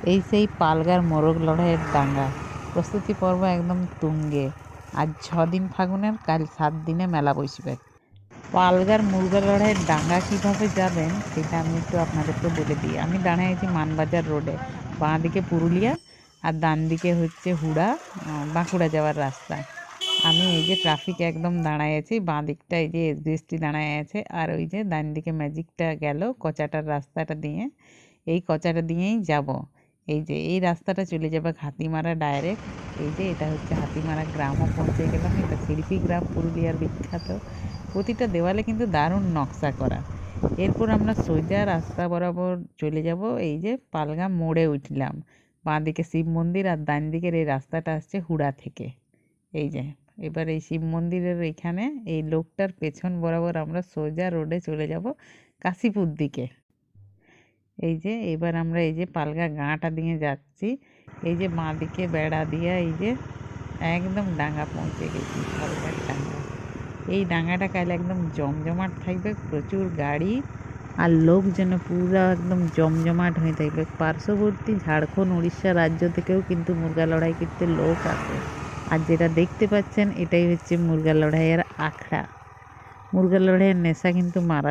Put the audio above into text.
এই সেই পালগার মোরগ লড়াইয়ের ডাঙ্গা প্রস্তুতি পর্ব একদম তুঙ্গে। আজ 6 দিন ফাগুনের, কাল 7 দিনে মেলা বসবে। পালগার মুরগা লড়াইয়ের ডাঙ্গা কিভাবে যাবেন সেটা আমি একটু আপনাদেরকে বলে দিই। আমি দাঁড়িয়ে আছি মানবাজার রোডে, বাঁ দিকে পুরুলিয়া আর ডান দিকে হচ্ছে হুড়া, বাঁকুড়া যাওয়ার রাস্তা। আমি এই যে ট্রাফিক একদম দাঁড়ায় আছি, বাঁ দিকটা এই যে এসবিএসটি দাঁড়ায় আছে, আর ওই যে ডান দিকে ম্যাজিকটা গেল কচাটার রাস্তাটা দিয়ে। এই কচাটা দিয়েই যাব। এই যে এই রাস্তাটা চলে যাবে হাতিমারা ডাইরেক্ট। এই যে এটা হচ্ছে হাতিমারা গ্রামও পৌঁছে গেলাম। এটা শিল্পী গ্রাম, পুরুলিয়ার বিখ্যাত। প্রতিটা দেওয়ালে কিন্তু দারুণ নকশা করা। এরপর আমরা সোজা রাস্তা বরাবর চলে যাব। এই যে পালগা মোড়ে উঠলাম, বাঁ দিকে শিব মন্দির আর ডান দিকের এই রাস্তাটা আসছে হুড়া থেকে। এই যে এবার এই শিব মন্দিরের এখানে এই লোকটার পেছন বরাবর আমরা সোজা রোডে চলে যাব কাশীপুর দিকে। এই যে এবার আমরা এই যে পালগা গাঁটা দিয়ে যাচ্ছি। এই যে বাঁ দিকে বেড়া দিয়ে এই যে একদম ডাঙ্গা পৌঁছে গেছি, পালগার ডাঙ্গা। এই ডাঙ্গাটা কাল একদম জমজমাট থাকবে, প্রচুর গাড়ি আর লোক যেন পুরো একদম জমজমাট হয়ে থাকবে। পার্শ্ববর্তী ঝাড়খণ্ড, উড়িষ্যা রাজ্য থেকেও কিন্তু মুরগা লড়াই করতে লোক আসে। আর যেটা দেখতে পাচ্ছেন এটাই হচ্ছে মুরগা লড়াইয়ের আখড়া। মুরগা লড়াইয়ের নেশা কিন্তু মারা